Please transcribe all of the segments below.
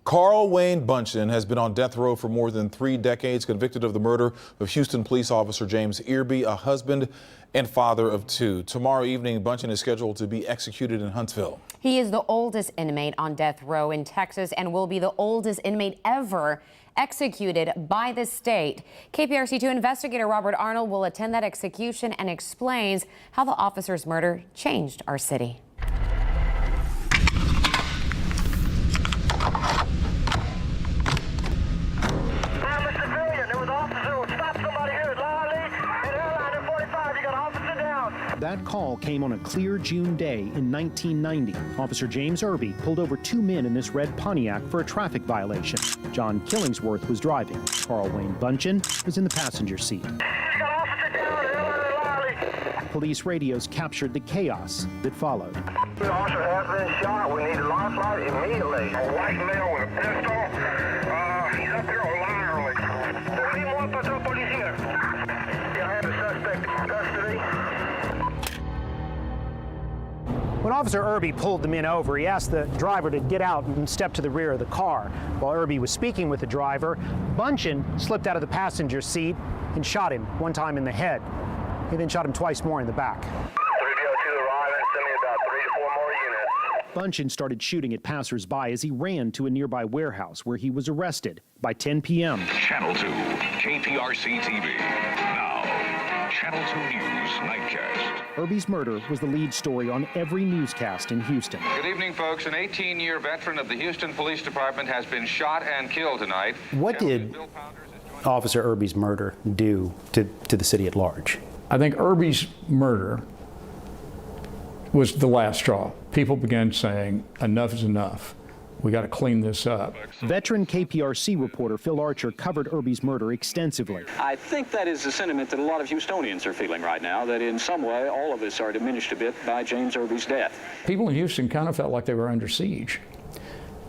Carl Wayne Buntion has been on death row for more than 3 decades, convicted of the murder of Houston police officer James Irby, a husband and father of 2. Tomorrow evening, Buntion is scheduled to be executed in Hunstville. He is the oldest inmate on death row in Texas and will be the oldest inmate ever executed by the state. KPRC 2 investigator Robert Arnold will attend that execution and explains how the officer's murder changed our city. That call came on a clear June day in 1990. Officer James Irby pulled over 2 men in this red Pontiac for a traffic violation. John Killingsworth was driving. Carl Wayne Buntion was in the passenger seat. Police radios captured the chaos that followed. The officer has been shot. We need a lifeline immediately. A white male with a pistol. He's up here on line early. Police here. I have the suspect in custody. When Officer Irby pulled the men over, he asked the driver to get out and step to the rear of the car. While Irby was speaking with the driver, Buntion slipped out of the passenger seat and shot him one time in the head. He then shot him twice more in the back. 302 arriving, send me about 3 to 4 more units. Buntion started shooting at passersby as he ran to a nearby warehouse where he was arrested. By 10 p.m. Channel 2, KPRC TV. Now, Channel 2 News Nightcast. Irby's murder was the lead story on every newscast in Houston. Good evening, folks. An 18-year veteran of the Houston Police Department has been shot and killed tonight. What did Officer Irby's murder do to the city at large? I think Irby's murder was the last straw. People began saying, enough is enough. We got to clean this up. Veteran KPRC reporter Phil Archer covered Irby's murder extensively. I think that is the sentiment that a lot of Houstonians are feeling right now, that in some way all of us are diminished a bit by James Irby's death. People in Houston kind of felt like they were under siege.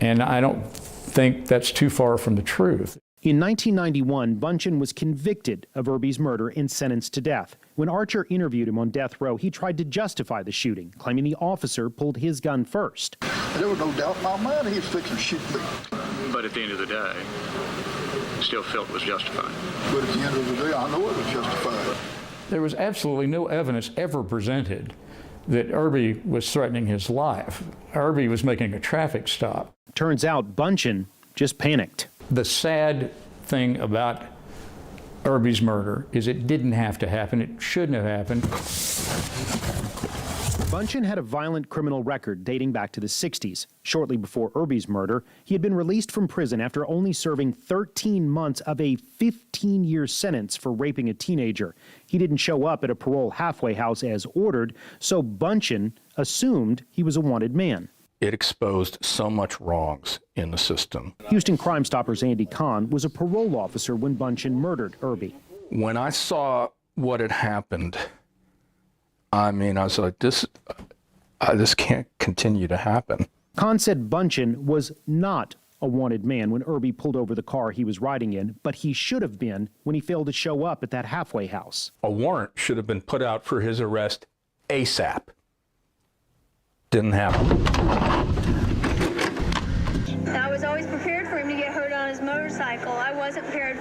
And I don't think that's too far from the truth. In 1991, Buntion was convicted of Irby's murder and sentenced to death. When Archer interviewed him on death row, he tried to justify the shooting, claiming the officer pulled his gun first. There was no doubt in my mind he was fixing to shoot me. But at the end of the day, still felt it was justified. But at the end of the day, I know it was justified. There was absolutely no evidence ever presented that Irby was threatening his life. Irby was making a traffic stop. Turns out Buntion just panicked. The sad thing about Irby's murder is it didn't have to happen. It shouldn't have happened. Buntion had a violent criminal record dating back to the 60s. Shortly before Irby's murder, he had been released from prison after only serving 13 months of a 15-year sentence for raping a teenager. He didn't show up at a parole halfway house as ordered, so Buntion assumed he was a wanted man. It exposed so much wrongs in the system. Houston Crime Stoppers' Andy Kahn was a parole officer when Buntion murdered Irby. When I saw what had happened, I was like, this can't continue to happen. Kahn said Buntion was not a wanted man when Irby pulled over the car he was riding in, but he should have been when he failed to show up at that halfway house. A warrant should have been put out for his arrest ASAP. Didn't happen. I was always prepared for him to get hurt on his motorcycle. I wasn't prepared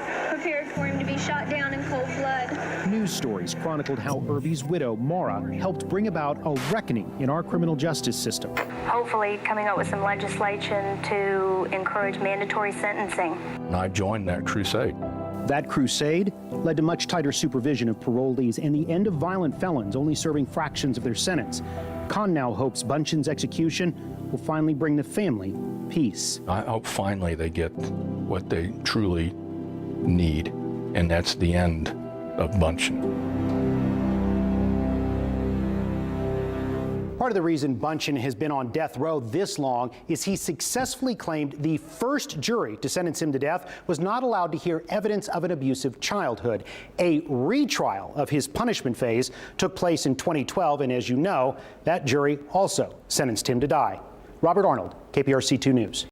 for him to be shot down in cold blood. News stories chronicled how Irby's widow, Maura, helped bring about a reckoning in our criminal justice system. Hopefully coming up with some legislation to encourage mandatory sentencing. And I joined that crusade. That crusade led to much tighter supervision of parolees and the end of violent felons only serving fractions of their sentence. Kahn now hopes Buntion's execution will finally bring the family peace. I hope finally they get what they truly need, and that's the end of Buntion. Part of the reason Buntion has been on death row this long is he successfully claimed the first jury to sentence him to death was not allowed to hear evidence of an abusive childhood. A retrial of his punishment phase took place in 2012, and as you know, that jury also sentenced him to die. Robert Arnold, KPRC 2 News.